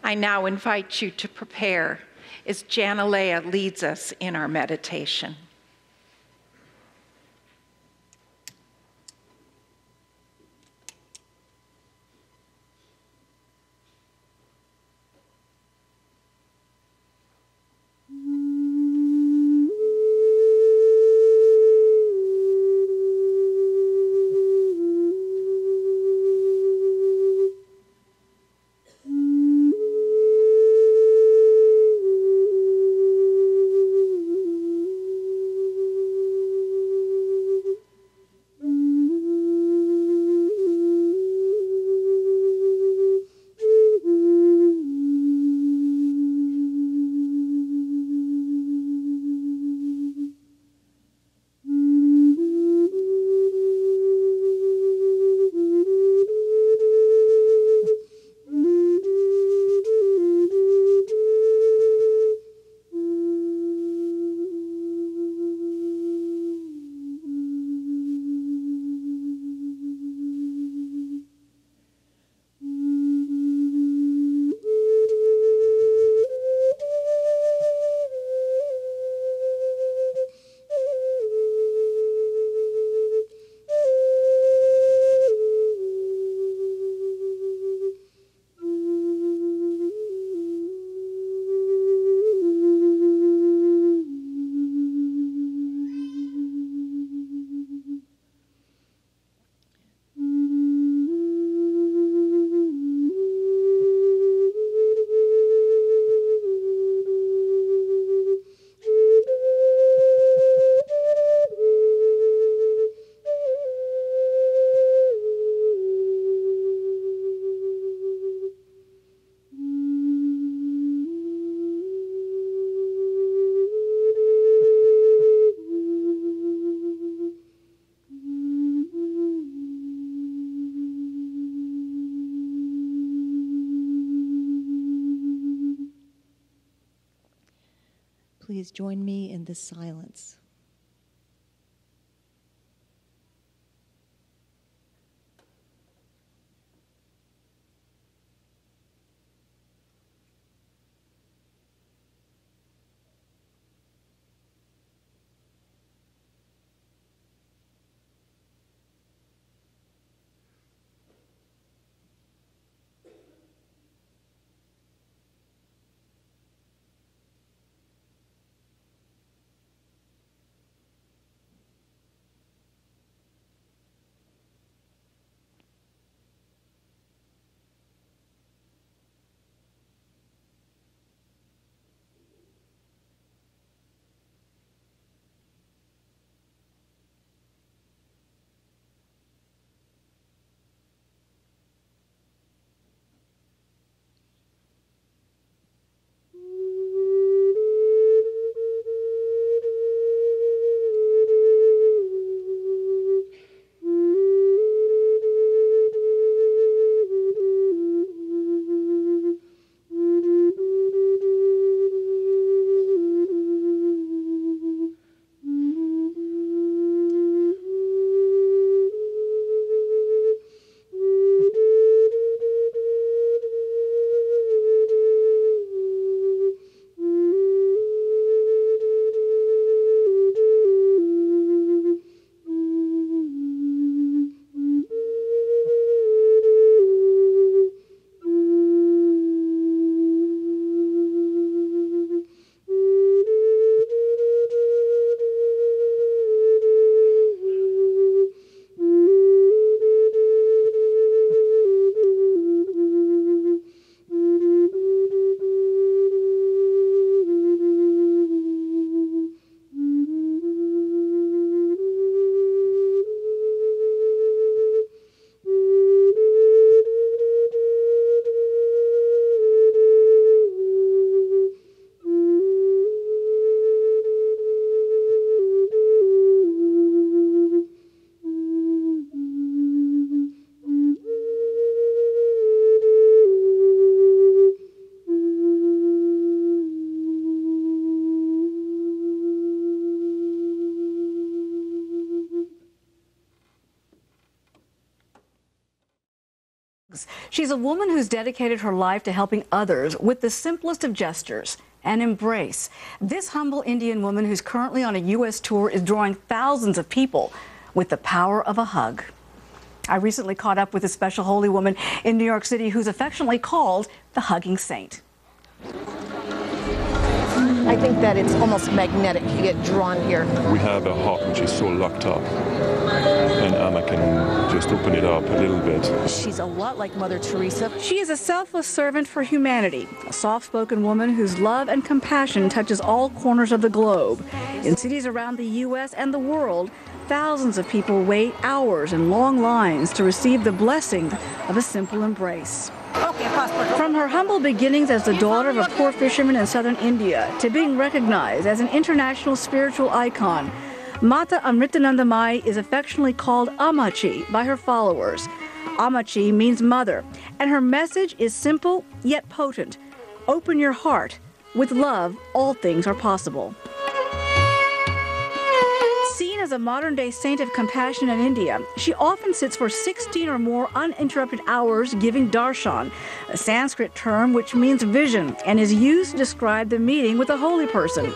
I now invite you to prepare as Janalea leads us in our meditation. Please join me in this silence. She's a woman who's dedicated her life to helping others with the simplest of gestures, an embrace. This humble Indian woman who's currently on a U.S. tour is drawing thousands of people with the power of a hug. I recently caught up with a special holy woman in New York City who's affectionately called the Hugging Saint. I think that it's almost magnetic. You get drawn here. We have a heart which is so locked up, and Amma can just open it up a little bit. She's a lot like Mother Teresa. She is a selfless servant for humanity, a soft-spoken woman whose love and compassion touches all corners of the globe. In cities around the U.S. and the world, thousands of people wait hours in long lines to receive the blessing of a simple embrace. From her humble beginnings as the daughter of a poor fisherman in southern India to being recognized as an international spiritual icon, Mata Amritanandamai is affectionately called Ammachi by her followers. Ammachi means mother, and her message is simple yet potent. Open your heart. With love, all things are possible. Seen as a modern-day saint of compassion in India, she often sits for 16 or more uninterrupted hours giving darshan, a Sanskrit term which means vision and is used to describe the meeting with a holy person.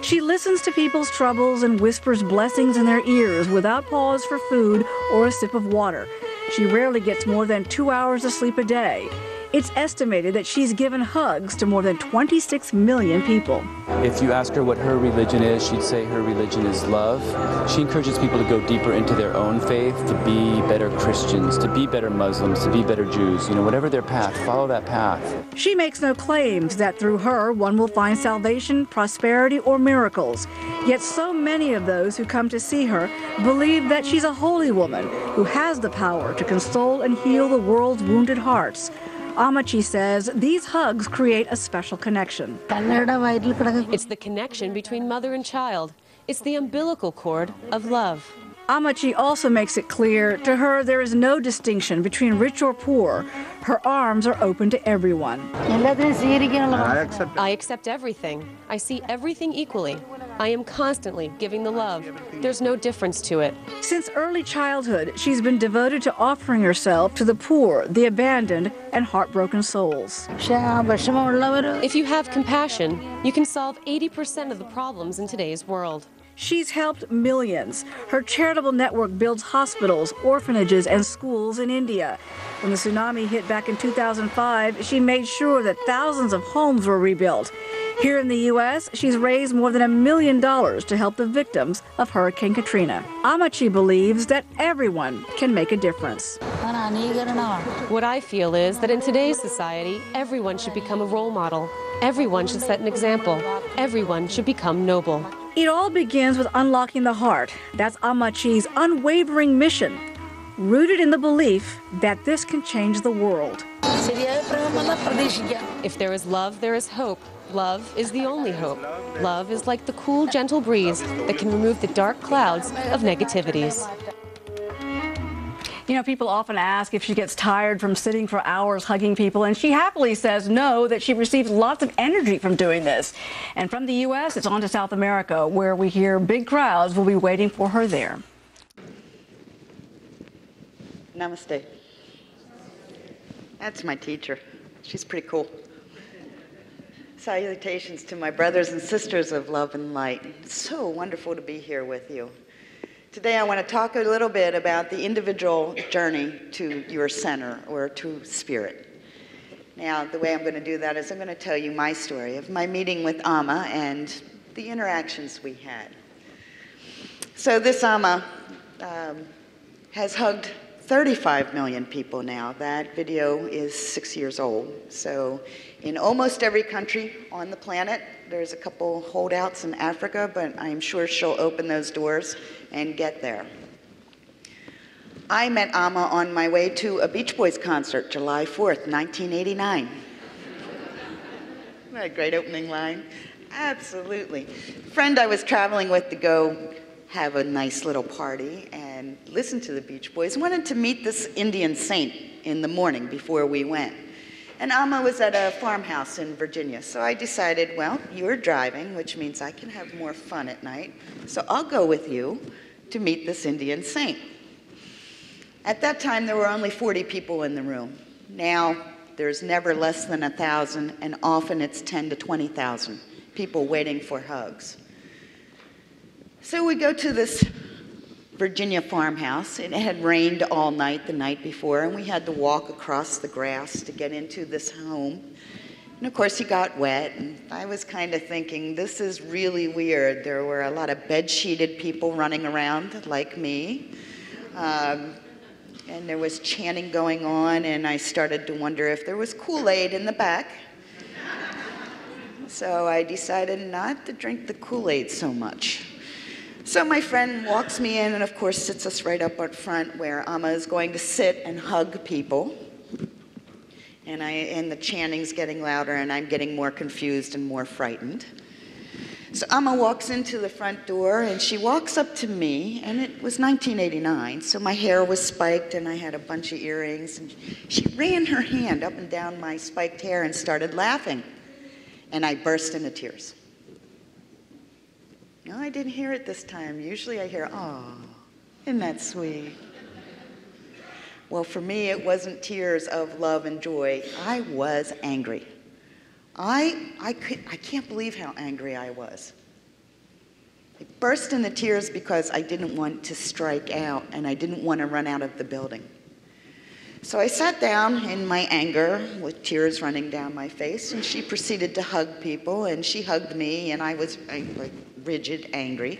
She listens to people's troubles and whispers blessings in their ears without pause for food or a sip of water. She rarely gets more than 2 hours of sleep a day. It's estimated that she's given hugs to more than 26 million people. If you ask her what her religion is, she'd say her religion is love. She encourages people to go deeper into their own faith, to be better Christians, to be better Muslims, to be better Jews. You know, whatever their path, follow that path. She makes no claims that through her one will find salvation, prosperity, or miracles. Yet so many of those who come to see her believe that she's a holy woman who has the power to console and heal the world's wounded hearts. Ammachi says these hugs create a special connection. It's the connection between mother and child. It's the umbilical cord of love. Ammachi also makes it clear to her there is no distinction between rich or poor. Her arms are open to everyone. I accept everything. I see everything equally. I am constantly giving the love. There's no difference to it. Since early childhood, she's been devoted to offering herself to the poor, the abandoned, and heartbroken souls. If you have compassion, you can solve 80% of the problems in today's world. She's helped millions. Her charitable network builds hospitals, orphanages, and schools in India. When the tsunami hit back in 2005, she made sure that thousands of homes were rebuilt. Here in the U.S., she's raised more than $1 million to help the victims of Hurricane Katrina. Ammachi believes that everyone can make a difference. What I feel is that in today's society, everyone should become a role model. Everyone should set an example. Everyone should become noble. It all begins with unlocking the heart. That's Ammachi's unwavering mission, rooted in the belief that this can change the world. If there is love, there is hope. Love is the only hope. Love is like the cool, gentle breeze that can remove the dark clouds of negativities. You know, people often ask if she gets tired from sitting for hours hugging people, and she happily says no, that she receives lots of energy from doing this. And from the U.S., it's on to South America, where we hear big crowds will be waiting for her there. Namaste. That's my teacher. She's pretty cool. Salutations to my brothers and sisters of love and light. It's so wonderful to be here with you. Today I want to talk a little bit about the individual journey to your center, or to spirit. Now, the way I'm going to do that is I'm going to tell you my story of my meeting with Amma and the interactions we had. So this Amma has hugged 35 million people now. That video is 6 years old. So in almost every country on the planet, there's a couple holdouts in Africa, but I'm sure she'll open those doors and get there. I met Amma on my way to a Beach Boys concert, July 4th, 1989. Isn't that a great opening line? Absolutely. A friend I was traveling with to go have a nice little party and listen to the Beach Boys wanted to meet this Indian saint in the morning before we went. And Amma was at a farmhouse in Virginia, so I decided, well, you're driving, which means I can have more fun at night, so I'll go with you to meet this Indian saint. At that time, there were only 40 people in the room. Now, there's never less than 1,000, and often it's 10 to 20,000 people waiting for hugs. So we go to this Virginia farmhouse, and it had rained all night the night before, and we had to walk across the grass to get into this home. And of course, he got wet, and I was kind of thinking, this is really weird. There were a lot of bed-sheeted people running around like me. And there was chanting going on, and I started to wonder if there was Kool-Aid in the back. So I decided not to drink the Kool-Aid so much. So my friend walks me in and, of course, sits us right up up front where Amma is going to sit and hug people. And the chanting's getting louder, and I'm getting more confused and more frightened. So Amma walks into the front door, and she walks up to me, and it was 1989, so my hair was spiked, and I had a bunch of earrings, and she ran her hand up and down my spiked hair and started laughing, and I burst into tears. No, I didn't hear it this time. Usually I hear, "Oh, isn't that sweet?" Well, for me, it wasn't tears of love and joy. I was angry. I can't believe how angry I was. I burst into tears because I didn't want to strike out, and I didn't want to run out of the building. So I sat down in my anger with tears running down my face, and she proceeded to hug people, and she hugged me, and I was like rigid, angry.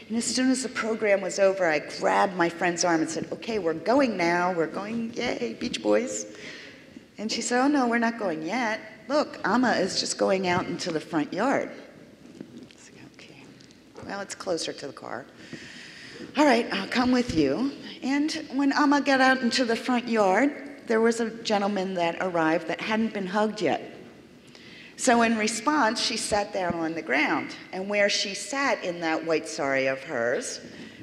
And as soon as the program was over, I grabbed my friend's arm and said, "Okay, we're going now. We're going, yay, Beach Boys." And she said, "Oh, no, we're not going yet. Look, Amma is just going out into the front yard." I said, "Okay, well, it's closer to the car. All right, I'll come with you." And when Amma got out into the front yard, there was a gentleman that arrived that hadn't been hugged yet. So in response, she sat down on the ground. And where she sat in that white sari of hers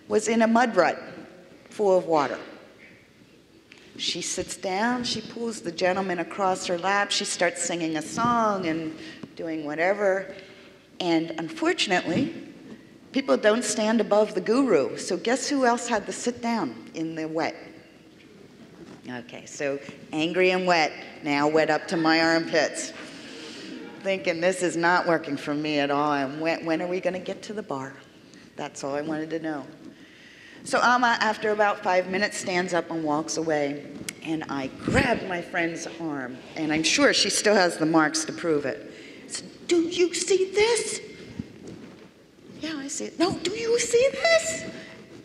was in a mud rut full of water. She sits down, she pulls the gentleman across her lap, she starts singing a song and doing whatever. And unfortunately, people don't stand above the guru. So guess who else had to sit down in the wet? Okay, so angry and wet, now wet up to my armpits. Thinking this is not working for me at all, and when are we going to get to the bar? That's all I wanted to know. So Amma, after about 5 minutes, stands up and walks away, and I grabbed my friend's arm, and I'm sure she still has the marks to prove it. I said, "Do you see this?" "Yeah, I see it." "No, do you see this?"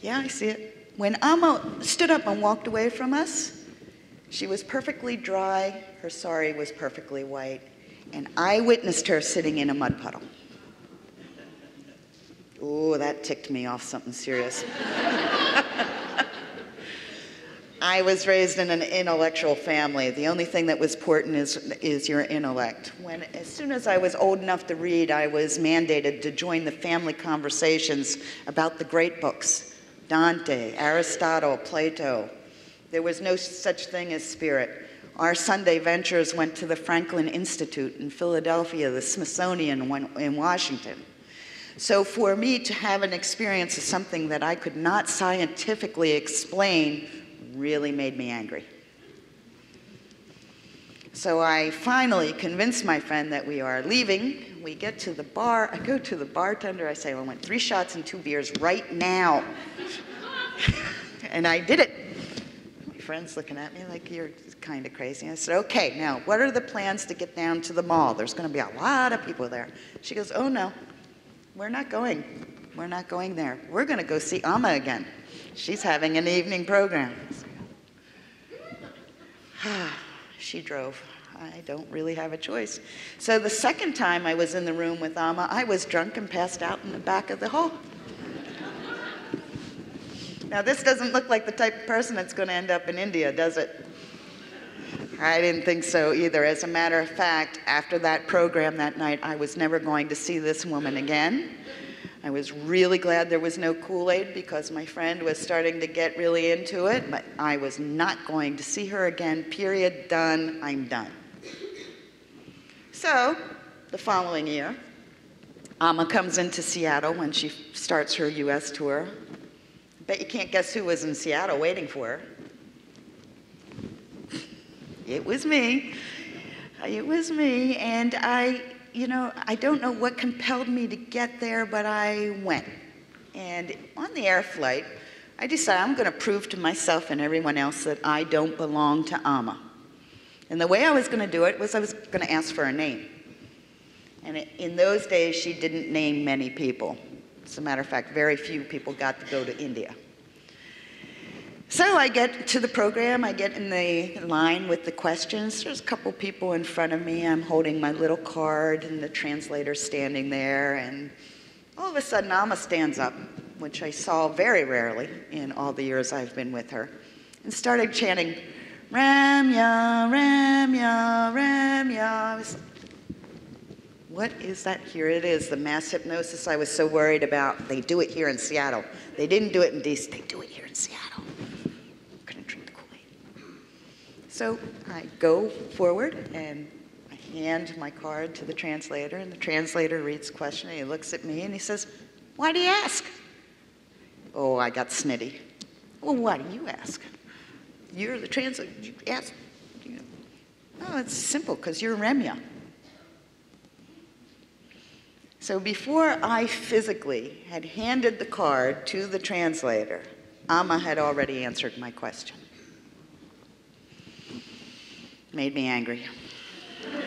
"Yeah, I see it." When Amma stood up and walked away from us, she was perfectly dry, her sari was perfectly white, and I witnessed her sitting in a mud puddle. Ooh, that ticked me off something serious. I was raised in an intellectual family. The only thing that was important is your intellect. As soon as I was old enough to read, I was mandated to join the family conversations about the great books, Dante, Aristotle, Plato. There was no such thing as spirit. Our Sunday ventures went to the Franklin Institute in Philadelphia, the Smithsonian in Washington. So for me to have an experience of something that I could not scientifically explain really made me angry. So I finally convinced my friend that we are leaving. We get to the bar. I go to the bartender. I say, "I want 3 shots and 2 beers right now." And I did it. My friend's looking at me like, "You're kind of crazy." I said, "Okay, now, what are the plans to get down to the mall? There's going to be a lot of people there." She goes, "Oh, no, we're not going. We're not going there. We're going to go see Amma again. She's having an evening program." She drove. I don't really have a choice. So the second time I was in the room with Amma, I was drunk and passed out in the back of the hall. Now, this doesn't look like the type of person that's going to end up in India, does it? I didn't think so either. As a matter of fact, after that program that night, I was never going to see this woman again. I was really glad there was no Kool-Aid because my friend was starting to get really into it, but I was not going to see her again, period, done, I'm done. So, the following year, Amma comes into Seattle when she starts her US tour. I bet you can't guess who was in Seattle waiting for her. it was me. It was me, and I don't know what compelled me to get there, but I went. And on the air flight, I decided I'm going to prove to myself and everyone else that I don't belong to Amma. And the way I was going to do it was I was going to ask for a name. And in those days, she didn't name many people. As a matter of fact, very few people got to go to India. So I get to the program, I get in the line with the questions. There's a couple people in front of me. I'm holding my little card, and the translator's standing there. And all of a sudden, Amma stands up, which I saw very rarely in all the years I've been with her, and started chanting, Remya, Remya, Remya. I was like, what is that? Here it is, the mass hypnosis I was so worried about. They do it here in Seattle. They didn't do it in DC, they do it here in Seattle. I'm gonna drink the Kool-Aid. So I go forward and I hand my card to the translator, and the translator reads the question, and he looks at me and he says, why do you ask? Oh, I got snitty. Well, why do you ask? You're the translator, you ask. Oh, it's simple, because you're Remya. So before I physically had handed the card to the translator, Amma had already answered my question. Made me angry. I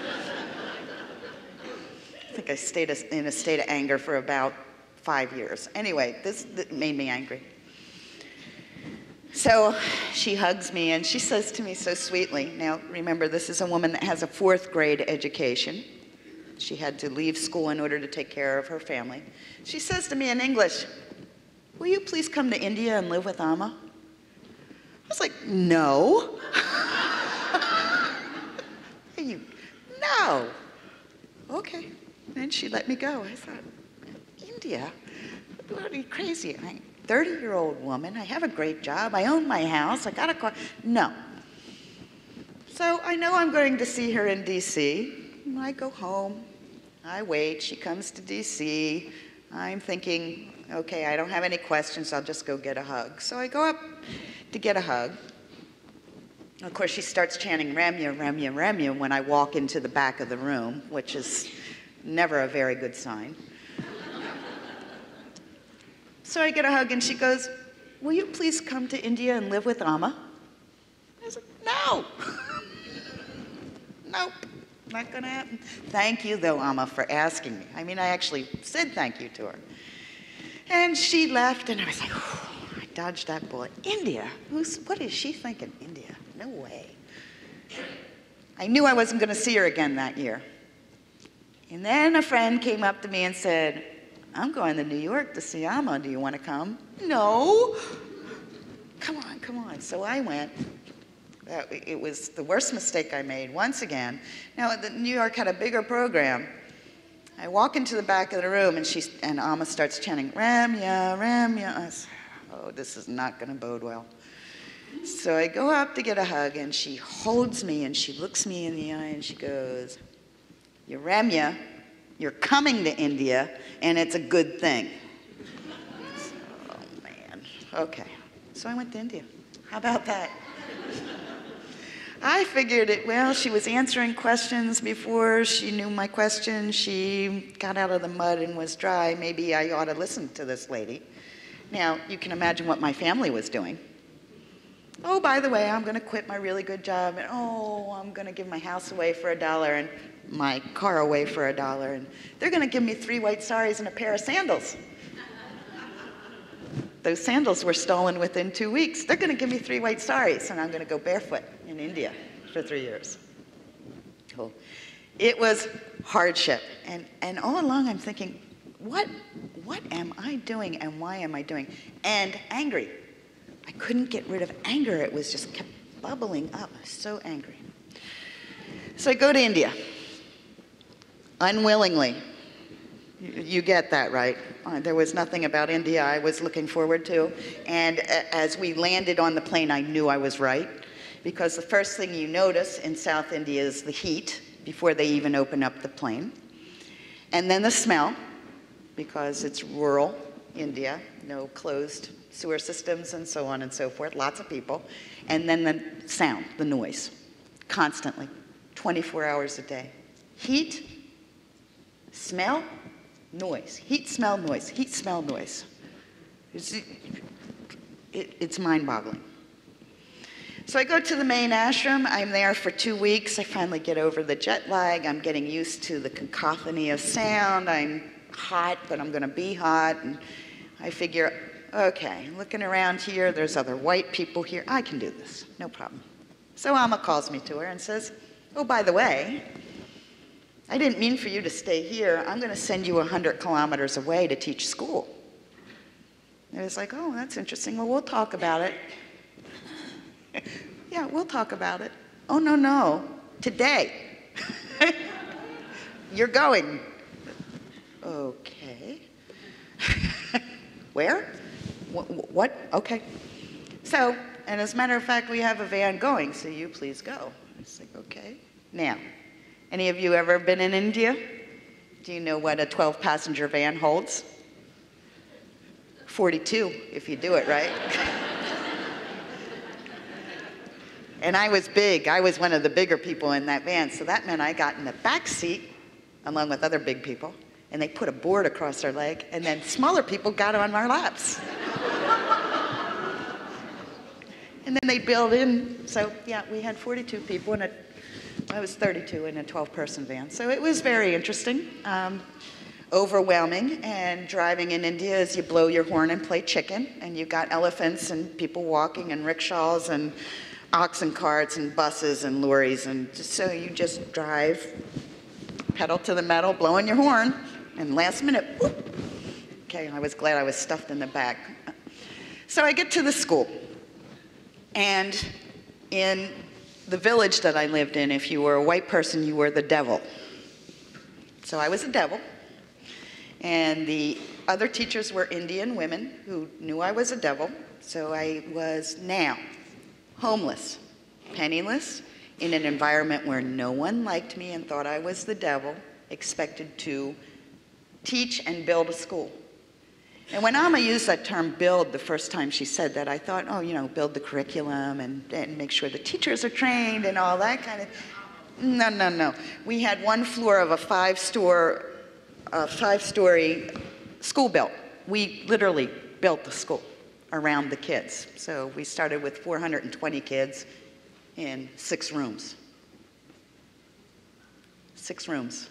think I stayed in a state of anger for about 5 years. Anyway, this made me angry. So she hugs me and she says to me so sweetly, now remember, this is a woman that has a 4th grade education. She had to leave school in order to take care of her family. She says to me in English, will you please come to India and live with Amma? I was like, no. No. Okay. And she let me go. I thought, India? What are you crazy? I'm a 30-year-old woman. I have a great job. I own my house. I got a car. No. So I know I'm going to see her in DC. I go home, I wait, she comes to DC. I'm thinking, okay, I don't have any questions, I'll just go get a hug. So I go up to get a hug. Of course, she starts chanting Remya, Remya, Remya when I walk into the back of the room, which is never a very good sign. So I get a hug and she goes, will you please come to India and live with Amma? I was like, no. Nope. Not gonna happen. Thank you, though, Amma, for asking me. I mean, I actually said thank you to her. And she left, and I was like, I dodged that bullet. India? What is she thinking? India? No way. I knew I wasn't gonna see her again that year. And then a friend came up to me and said, I'm going to New York to see Amma. Do you want to come? No. Come on, come on. So I went. It was the worst mistake I made once again. Now, New York had a bigger program. I walk into the back of the room and Amma starts chanting, Remya, Remya. I said, oh, this is not going to bode well. So I go up to get a hug and she holds me and she looks me in the eye and she goes, you're Remya, you're coming to India, and it's a good thing. So, oh, man. Okay. So I went to India. How about that? I figured she was answering questions before she knew my question. She got out of the mud and was dry. Maybe I ought to listen to this lady. Now, you can imagine what my family was doing. Oh, by the way, I'm going to quit my really good job, and oh, I'm going to give my house away for $1 and my car away for $1, and they're going to give me 3 white saris and a pair of sandals. Those sandals were stolen within 2 weeks. They're going to give me 3 white saris, and I'm going to go barefoot in India for 3 years. Cool. It was hardship, and all along I'm thinking, what am I doing, and why am I doing? And angry. I couldn't get rid of anger. It was just kept bubbling up. I was so angry. So I go to India, unwillingly. You get that, right? There was nothing about India I was looking forward to. And as we landed on the plane, I knew I was right. Because the first thing you notice in South India is the heat before they even open up the plane. And then the smell, because it's rural India, no closed sewer systems and so on and so forth, lots of people. And then the sound, the noise. constantly, 24 hours a day. Heat, smell, noise. Heat, smell, noise. Heat, smell, noise. It's mind-boggling. So I go to the main ashram. I'm there for 2 weeks. I finally get over the jet lag. I'm getting used to the cacophony of sound. I'm hot, but I'm going to be hot. And I figure, okay, looking around here, there's other white people here. I can do this, no problem. So Alma calls me to her and says, oh, by the way, I didn't mean for you to stay here. I'm going to send you 100 kilometers away to teach school. And I was like, oh, that's interesting. Well, we'll talk about it. Yeah, we'll talk about it. Oh, no, no, today. You're going. Okay. Where? What? Okay. So, and as a matter of fact, we have a van going, so you please go. I was like, okay. Now, any of you ever been in India? Do you know what a 12-passenger van holds? 42, if you do it right. And I was big. I was one of the bigger people in that van, so that meant I got in the back seat along with other big people, and they put a board across their leg, and then smaller people got on our laps. And then they build in, so yeah, we had 42 people, and I was 32 in a 12-person van. So it was very interesting, overwhelming, and driving in India is you blow your horn and play chicken, and you've got elephants and people walking and rickshaws and oxen carts and buses and lorries, and so you just drive, pedal to the metal, blowing your horn, and last minute, whoop. Okay, I was glad I was stuffed in the back. So I get to the school, and in the village that I lived in, if you were a white person, you were the devil. So I was a devil, and the other teachers were Indian women who knew I was a devil, so I was now homeless, penniless, in an environment where no one liked me and thought I was the devil, expected to teach and build a school. And when Alma used that term build the first time she said that, I thought, oh, you know, build the curriculum and make sure the teachers are trained and all that kind of. No, no, no. We had one floor of a five-story school built. We literally built the school around the kids. So we started with 420 kids in 6 rooms. 6 rooms.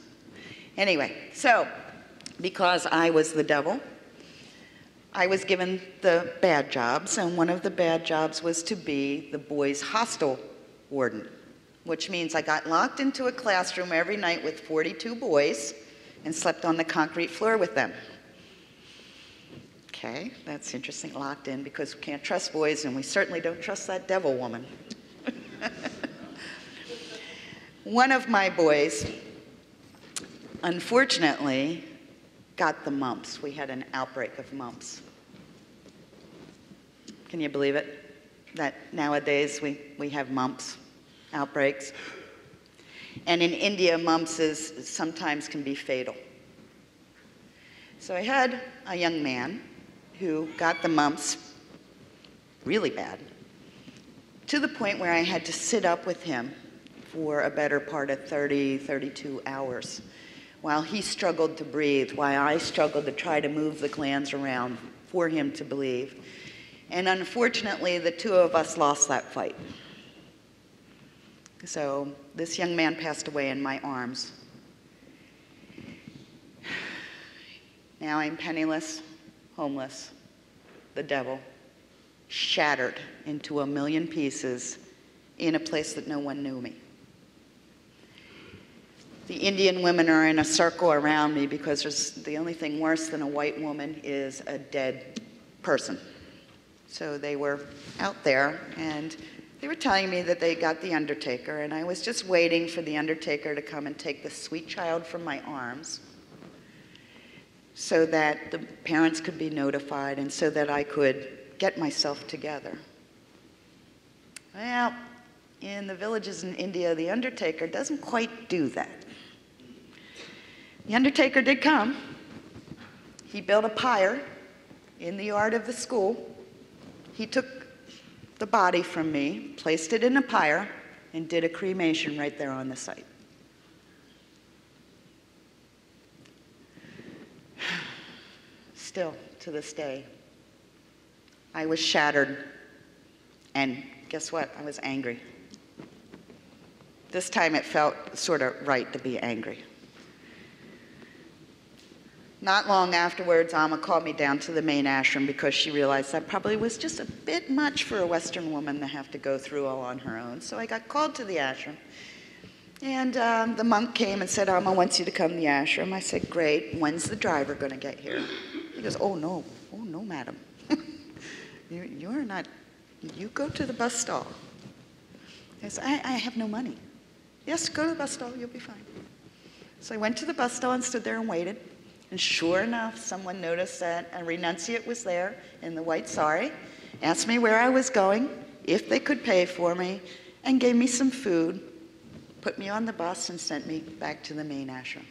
Anyway, so because I was the devil, I was given the bad jobs, and one of the bad jobs was to be the boys' hostel warden, which means I got locked into a classroom every night with 42 boys and slept on the concrete floor with them. Okay, that's interesting, locked in, because we can't trust boys, and we certainly don't trust that devil woman. One of my boys, unfortunately, got the mumps. We had an outbreak of mumps. Can you believe it? That nowadays we have mumps outbreaks. And in India, mumps sometimes can be fatal. So I had a young man who got the mumps really bad, to the point where I had to sit up with him for a better part of 32 hours while he struggled to breathe, while I struggled to try to move the glands around for him to breathe. And unfortunately, the two of us lost that fight. So this young man passed away in my arms. Now I'm penniless, homeless, the devil, shattered into a million pieces in a place that no one knew me. The Indian women are in a circle around me because the only thing worse than a white woman is a dead person. So they were out there, and they were telling me that they got the undertaker, and I was just waiting for the undertaker to come and take the sweet child from my arms so that the parents could be notified and so that I could get myself together. Well, in the villages in India, the undertaker doesn't quite do that. The undertaker did come. He built a pyre in the yard of the school. He took the body from me, placed it in a pyre, and did a cremation right there on the site. Still, to this day, I was shattered, and guess what? I was angry. This time it felt sort of right to be angry. Not long afterwards, Amma called me down to the main ashram because she realized that probably was just a bit much for a Western woman to have to go through all on her own. So I got called to the ashram. And the monk came and said, Amma wants you to come to the ashram. I said, great. When's the driver going to get here? He goes, oh, no, madam. You're not, you go to the bus stall. I said, I have no money. Yes, go to the bus stall, you'll be fine. So I went to the bus stall and stood there and waited. And sure enough, someone noticed that a renunciate was there in the white sari, asked me where I was going, if they could pay for me, and gave me some food, put me on the bus, and sent me back to the main ashram.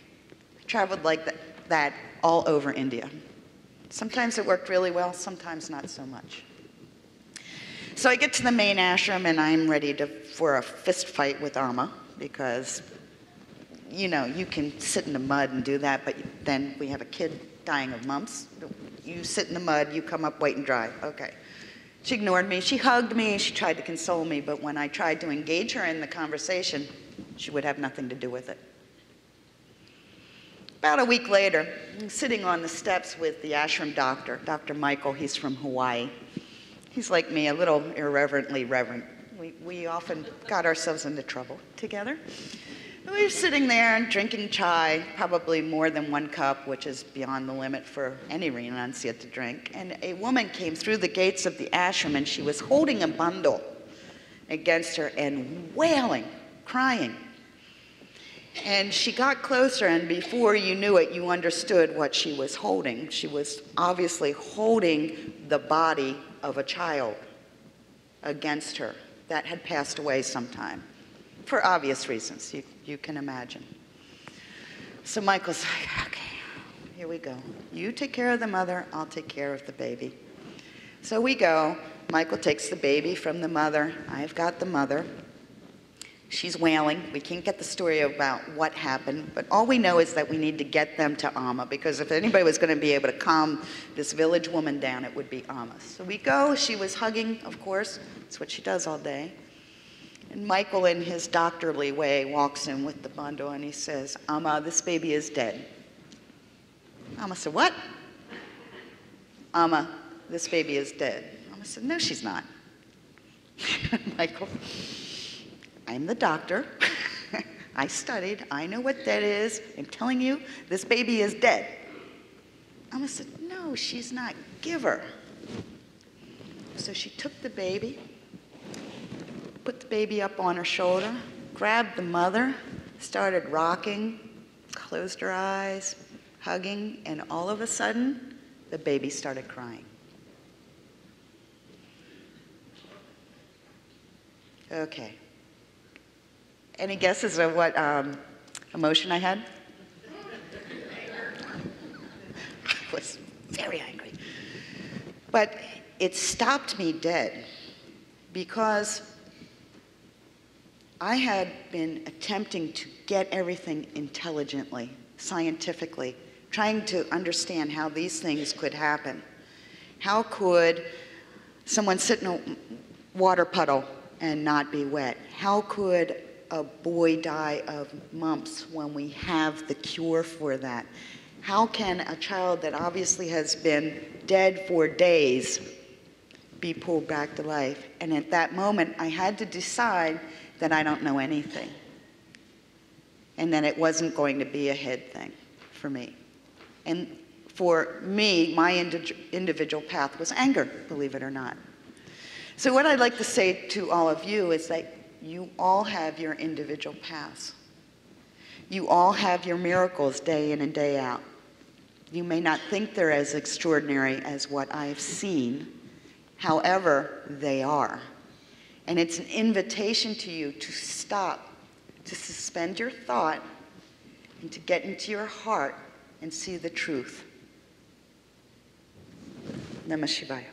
I traveled like that all over India. Sometimes it worked really well, sometimes not so much. So I get to the main ashram, and I'm ready for a fist fight with Amma, because you know, you can sit in the mud and do that, but then we have a kid dying of mumps. You sit in the mud, you come up white and dry. Okay. She ignored me. She hugged me. She tried to console me, but when I tried to engage her in the conversation, she would have nothing to do with it. About a week later, I'm sitting on the steps with the ashram doctor, Dr. Michael. He's from Hawaii. He's like me, a little irreverently reverent. We often got ourselves into trouble together. We were sitting there and drinking chai, probably more than 1 cup, which is beyond the limit for any renunciate to drink. And a woman came through the gates of the ashram, and she was holding a bundle against her and wailing, crying. And she got closer, and before you knew it, you understood what she was holding. She was obviously holding the body of a child against her that had passed away sometime, for obvious reasons, you can imagine. So Michael's like, okay, here we go. You take care of the mother, I'll take care of the baby. So we go. Michael takes the baby from the mother. I've got the mother. She's wailing. We can't get the story about what happened, but all we know is that we need to get them to Amma, because if anybody was going to be able to calm this village woman down, it would be Amma. So we go. She was hugging, of course. That's what she does all day. And Michael, in his doctorly way, walks in with the bundle, and he says, Amma, this baby is dead. Amma said, what? Amma, this baby is dead. Amma said, no, she's not. Michael, I'm the doctor. I studied. I know what dead is. I'm telling you, this baby is dead. Amma said, no, she's not. Give her. So she took the baby, put the baby up on her shoulder, grabbed the mother, started rocking, closed her eyes, hugging, and all of a sudden, the baby started crying. Okay. Any guesses of what emotion I had? I was very angry. But it stopped me dead, because I had been attempting to get everything intelligently, scientifically, trying to understand how these things could happen. How could someone sit in a water puddle and not be wet? How could a boy die of mumps when we have the cure for that? How can a child that obviously has been dead for days be pulled back to life? And at that moment, I had to decide that I don't know anything, and that it wasn't going to be a head thing for me. And for me, my individual path was anger, believe it or not. So what I'd like to say to all of you is that you all have your individual paths. You all have your miracles day in and day out. You may not think they're as extraordinary as what I've seen. However, they are. And it's an invitation to you to stop, to suspend your thought, and to get into your heart and see the truth. Namah Shivaya.